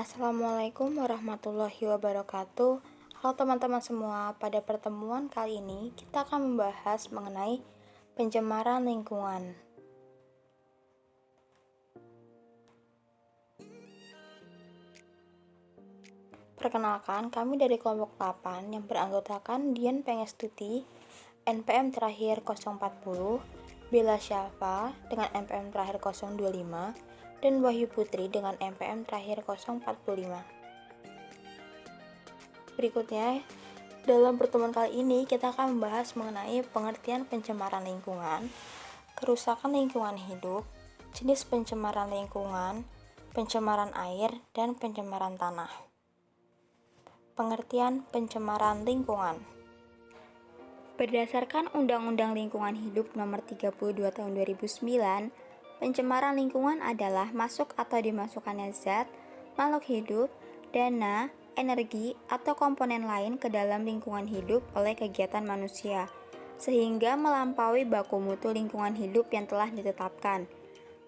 Assalamualaikum warahmatullahi wabarakatuh. Halo teman-teman semua, pada pertemuan kali ini kita akan membahas mengenai pencemaran lingkungan. Perkenalkan, kami dari kelompok 8 yang beranggotakan Dian Pengestuti, NPM terakhir 040, Bella Syafa dengan NPM terakhir 025, dan Wahyu Putri dengan NPM terakhir 045. Berikutnya, dalam pertemuan kali ini kita akan membahas mengenai pengertian pencemaran lingkungan, kerusakan lingkungan hidup, jenis pencemaran lingkungan, pencemaran air, dan pencemaran tanah. Pengertian pencemaran lingkungan. Berdasarkan Undang-Undang Lingkungan Hidup Nomor 32 Tahun 2009, pencemaran lingkungan adalah masuk atau dimasukkannya zat, makhluk hidup, dana, energi, atau komponen lain ke dalam lingkungan hidup oleh kegiatan manusia, sehingga melampaui baku mutu lingkungan hidup yang telah ditetapkan.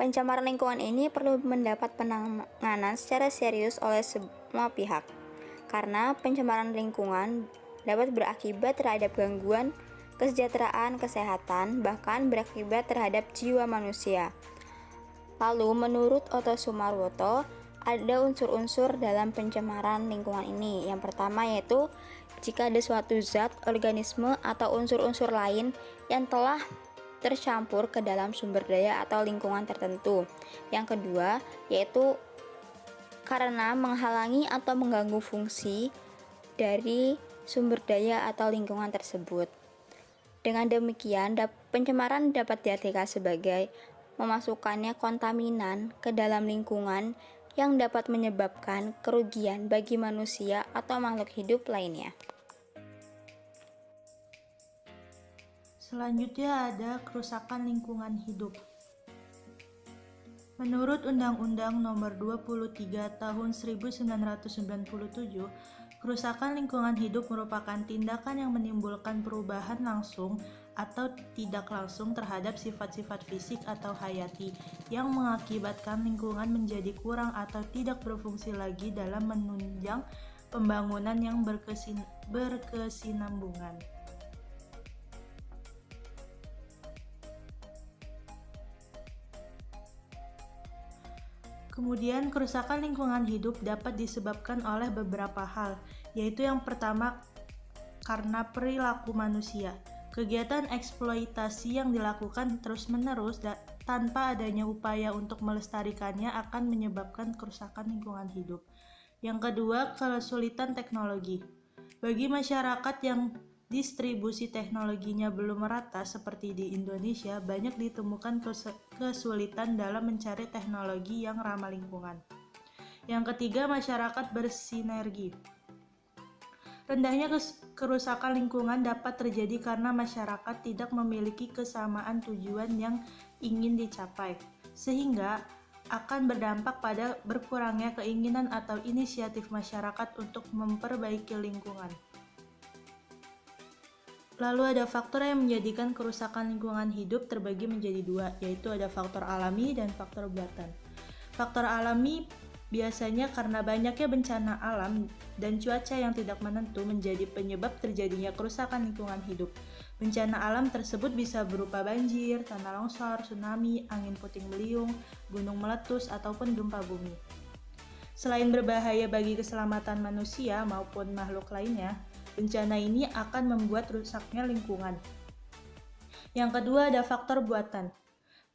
Pencemaran lingkungan ini perlu mendapat penanganan secara serius oleh semua pihak, karena pencemaran lingkungan dapat berakibat terhadap gangguan kesejahteraan, kesehatan, bahkan berakibat terhadap jiwa manusia. Lalu, menurut Oto Sumarwoto, ada unsur-unsur dalam pencemaran lingkungan ini. Yang pertama yaitu jika ada suatu zat, organisme, atau unsur-unsur lain yang telah tercampur ke dalam sumber daya atau lingkungan tertentu. Yang kedua yaitu karena menghalangi atau mengganggu fungsi dari sumber daya atau lingkungan tersebut. Dengan demikian, pencemaran dapat diartikan sebagai memasukkannya kontaminan ke dalam lingkungan yang dapat menyebabkan kerugian bagi manusia atau makhluk hidup lainnya. Selanjutnya ada kerusakan lingkungan hidup. Menurut Undang-Undang Nomor 23 Tahun 1997, kerusakan lingkungan hidup merupakan tindakan yang menimbulkan perubahan langsung atau tidak langsung terhadap sifat-sifat fisik atau hayati yang mengakibatkan lingkungan menjadi kurang atau tidak berfungsi lagi dalam menunjang pembangunan yang berkesinambungan. Kemudian, kerusakan lingkungan hidup dapat disebabkan oleh beberapa hal, yaitu yang pertama karena perilaku manusia. Kegiatan eksploitasi yang dilakukan terus-menerus tanpa adanya upaya untuk melestarikannya akan menyebabkan kerusakan lingkungan hidup. Yang kedua, kesulitan teknologi. Bagi masyarakat yang distribusi teknologinya belum merata seperti di Indonesia, banyak ditemukan kesulitan dalam mencari teknologi yang ramah lingkungan. Yang ketiga, masyarakat bersinergi. Rendahnya kerusakan lingkungan dapat terjadi karena masyarakat tidak memiliki kesamaan tujuan yang ingin dicapai, sehingga akan berdampak pada berkurangnya keinginan atau inisiatif masyarakat untuk memperbaiki lingkungan. Lalu ada faktor yang menjadikan kerusakan lingkungan hidup terbagi menjadi dua, yaitu ada faktor alami dan faktor buatan. Faktor alami biasanya karena banyaknya bencana alam dan cuaca yang tidak menentu menjadi penyebab terjadinya kerusakan lingkungan hidup. Bencana alam tersebut bisa berupa banjir, tanah longsor, tsunami, angin puting beliung, gunung meletus, ataupun gempa bumi. Selain berbahaya bagi keselamatan manusia maupun makhluk lainnya, bencana ini akan membuat rusaknya lingkungan. Yang kedua ada faktor buatan.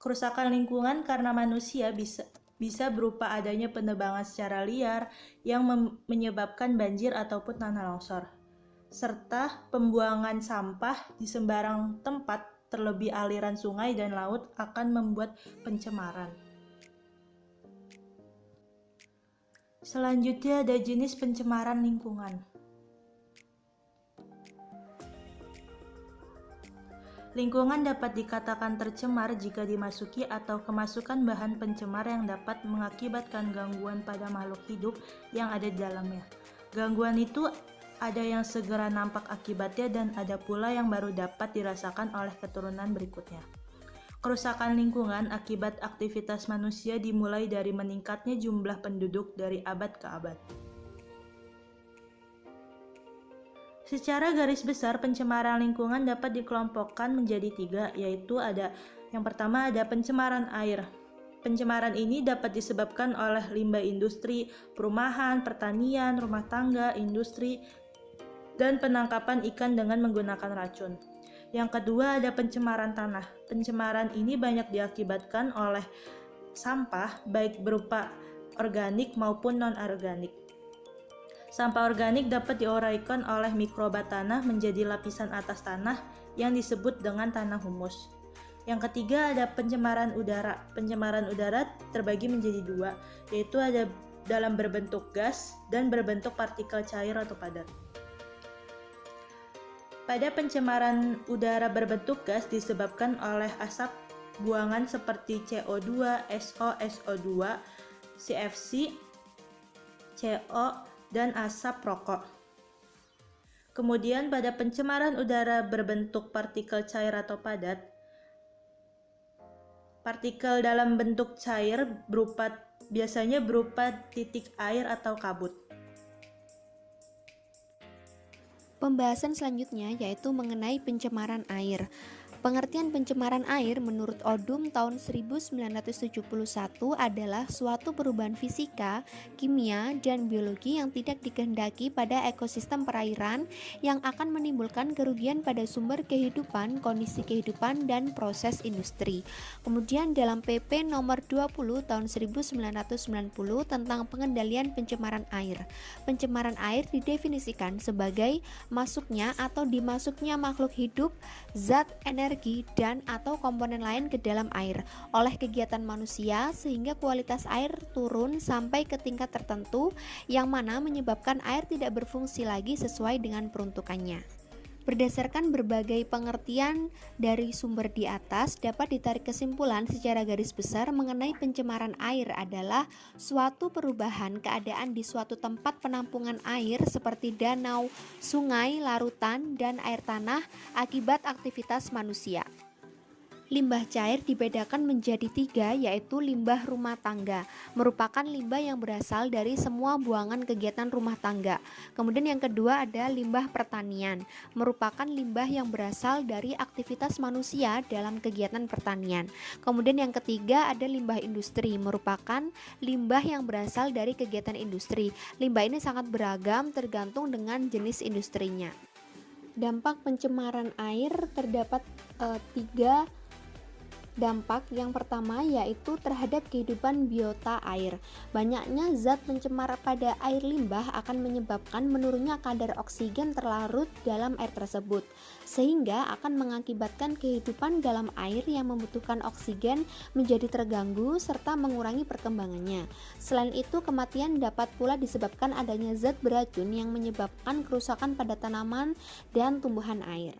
Kerusakan lingkungan karena manusia bisa berupa adanya penebangan secara liar yang menyebabkan banjir ataupun tanah longsor, serta pembuangan sampah di sembarang tempat, terlebih aliran sungai dan laut akan membuat pencemaran. Selanjutnya ada jenis pencemaran lingkungan. Lingkungan dapat dikatakan tercemar jika dimasuki atau kemasukan bahan pencemar yang dapat mengakibatkan gangguan pada makhluk hidup yang ada di dalamnya. Gangguan itu ada yang segera nampak akibatnya dan ada pula yang baru dapat dirasakan oleh keturunan berikutnya. Kerusakan lingkungan akibat aktivitas manusia dimulai dari meningkatnya jumlah penduduk dari abad ke abad. Secara garis besar, pencemaran lingkungan dapat dikelompokkan menjadi 3, yaitu yang pertama ada pencemaran air. Pencemaran ini dapat disebabkan oleh limbah industri, perumahan, pertanian, rumah tangga, industri, dan penangkapan ikan dengan menggunakan racun. Yang kedua ada pencemaran tanah. Pencemaran ini banyak diakibatkan oleh sampah, baik berupa organik maupun non-organik. Sampah organik dapat diuraikan oleh mikroba tanah menjadi lapisan atas tanah yang disebut dengan tanah humus. Yang ketiga ada pencemaran udara. Pencemaran udara terbagi menjadi 2, yaitu ada dalam berbentuk gas dan berbentuk partikel cair atau padat. Pada pencemaran udara berbentuk gas disebabkan oleh asap buangan seperti CO2, SO, SO2, CFC, CO, dan asap rokok. Kemudian pada pencemaran udara berbentuk partikel cair atau padat, partikel dalam bentuk cair biasanya berupa titik air atau kabut. Pembahasan selanjutnya yaitu mengenai pencemaran air. Pengertian pencemaran air menurut Odum tahun 1971 adalah suatu perubahan fisika, kimia, dan biologi yang tidak dikehendaki pada ekosistem perairan yang akan menimbulkan kerugian pada sumber kehidupan, kondisi kehidupan, dan proses industri. Kemudian dalam PP nomor 20 tahun 1990 tentang pengendalian pencemaran air. Pencemaran air didefinisikan sebagai masuknya atau dimasuknya makhluk hidup, zat, energi, dan atau komponen lain ke dalam air oleh kegiatan manusia sehingga kualitas air turun sampai ke tingkat tertentu yang mana menyebabkan air tidak berfungsi lagi sesuai dengan peruntukannya. Berdasarkan berbagai pengertian dari sumber di atas, dapat ditarik kesimpulan secara garis besar mengenai pencemaran air adalah suatu perubahan keadaan di suatu tempat penampungan air seperti danau, sungai, larutan, dan air tanah akibat aktivitas manusia. Limbah cair dibedakan menjadi 3, yaitu limbah rumah tangga, merupakan limbah yang berasal dari semua buangan kegiatan rumah tangga. Kemudian yang kedua ada limbah pertanian, merupakan limbah yang berasal dari aktivitas manusia dalam kegiatan pertanian. Kemudian yang ketiga ada limbah industri, merupakan limbah yang berasal dari kegiatan industri. Limbah ini sangat beragam tergantung dengan jenis industrinya. Dampak pencemaran air terdapat 3 dampak. Yang pertama yaitu terhadap kehidupan biota air. Banyaknya zat pencemar pada air limbah akan menyebabkan menurunnya kadar oksigen terlarut dalam air tersebut, sehingga akan mengakibatkan kehidupan dalam air yang membutuhkan oksigen menjadi terganggu serta mengurangi perkembangannya. Selain itu, kematian dapat pula disebabkan adanya zat beracun yang menyebabkan kerusakan pada tanaman dan tumbuhan air.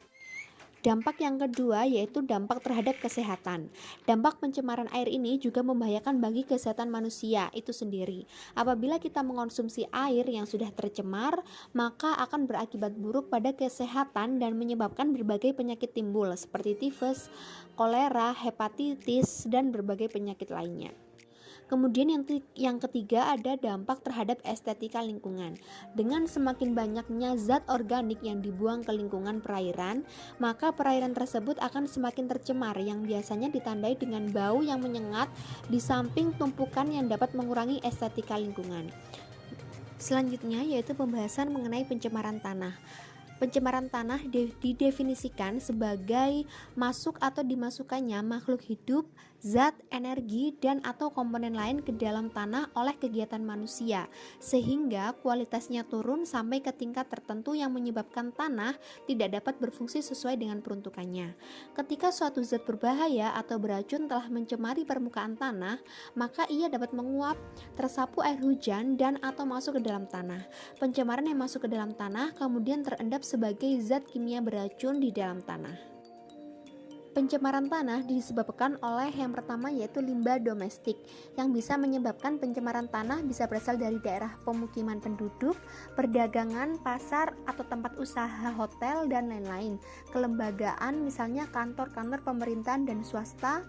Dampak yang kedua yaitu dampak terhadap kesehatan. Dampak pencemaran air ini juga membahayakan bagi kesehatan manusia itu sendiri. Apabila kita mengonsumsi air yang sudah tercemar, maka akan berakibat buruk pada kesehatan dan menyebabkan berbagai penyakit timbul seperti tifus, kolera, hepatitis, dan berbagai penyakit lainnya. Kemudian yang ketiga ada dampak terhadap estetika lingkungan. Dengan semakin banyaknya zat organik yang dibuang ke lingkungan perairan, maka perairan tersebut akan semakin tercemar yang biasanya ditandai dengan bau yang menyengat di samping tumpukan yang dapat mengurangi estetika lingkungan. Selanjutnya yaitu pembahasan mengenai pencemaran tanah. Pencemaran tanah didefinisikan sebagai masuk atau dimasukkannya makhluk hidup, zat, energi, dan atau komponen lain ke dalam tanah oleh kegiatan manusia, sehingga kualitasnya turun sampai ke tingkat tertentu yang menyebabkan tanah tidak dapat berfungsi sesuai dengan peruntukannya. Ketika suatu zat berbahaya atau beracun telah mencemari permukaan tanah, maka ia dapat menguap, tersapu air hujan, dan atau masuk ke dalam tanah. Pencemaran yang masuk ke dalam tanah kemudian terendap sebagai zat kimia beracun di dalam tanah. Pencemaran tanah disebabkan oleh yang pertama yaitu limbah domestik yang bisa menyebabkan pencemaran tanah bisa berasal dari daerah pemukiman penduduk, perdagangan, pasar atau tempat usaha hotel dan lain-lain, kelembagaan misalnya kantor-kantor pemerintahan dan swasta,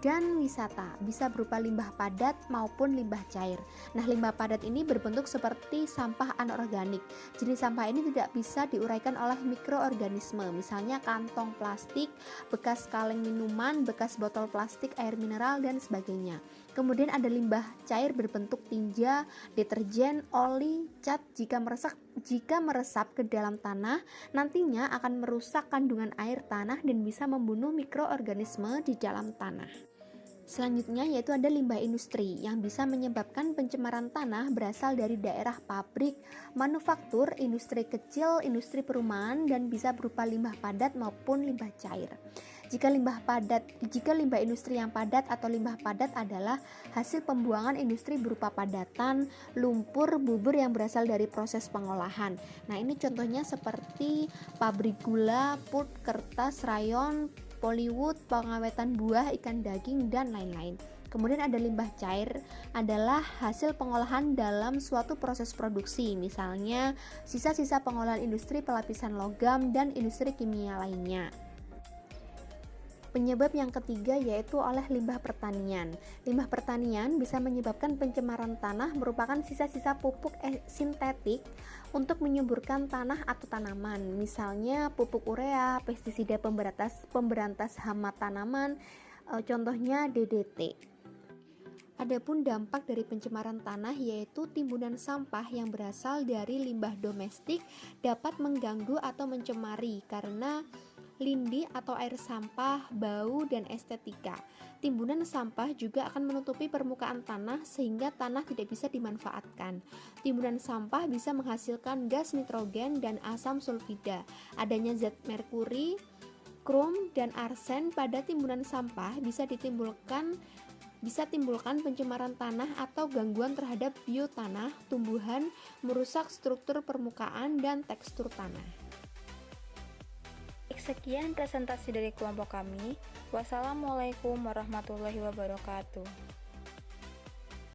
dan wisata bisa berupa limbah padat maupun limbah cair. Nah, limbah padat ini berbentuk seperti sampah anorganik. Jenis sampah ini tidak bisa diuraikan oleh mikroorganisme, misalnya kantong plastik, bekas kaleng minuman, bekas botol plastik, air mineral, dan sebagainya. Kemudian ada limbah cair berbentuk tinja, deterjen, oli, cat. Jika meresap ke dalam tanah, nantinya akan merusak kandungan air tanah dan bisa membunuh mikroorganisme di dalam tanah. Selanjutnya yaitu ada limbah industri yang bisa menyebabkan pencemaran tanah berasal dari daerah pabrik, manufaktur, industri kecil, industri perumahan, dan bisa berupa limbah padat maupun limbah cair. Jika limbah industri yang padat atau limbah padat adalah hasil pembuangan industri berupa padatan, lumpur, bubur yang berasal dari proses pengolahan. Nah, ini contohnya seperti pabrik gula, pulp, kertas, rayon, Pollywood, pengawetan buah, ikan daging, dan lain-lain. Kemudian ada limbah cair adalah hasil pengolahan dalam suatu proses produksi, misalnya sisa-sisa pengolahan industri pelapisan logam dan industri kimia lainnya. Penyebab yang ketiga yaitu oleh limbah pertanian. Limbah pertanian bisa menyebabkan pencemaran tanah merupakan sisa-sisa pupuk sintetik untuk menyuburkan tanah atau tanaman, misalnya pupuk urea, pestisida pemberantas hama tanaman, contohnya DDT. Adapun dampak dari pencemaran tanah yaitu timbunan sampah yang berasal dari limbah domestik dapat mengganggu atau mencemari karena lindi atau air sampah, bau, dan estetika. Timbunan sampah juga akan menutupi permukaan tanah sehingga tanah tidak bisa dimanfaatkan. Timbunan sampah bisa menghasilkan gas nitrogen dan asam sulfida. Adanya zat merkuri, krom, dan arsen pada timbunan sampah bisa timbulkan pencemaran tanah atau gangguan terhadap biotanah, tumbuhan, merusak struktur permukaan dan tekstur tanah. Sekian presentasi dari kelompok kami. Wassalamualaikum warahmatullahi wabarakatuh.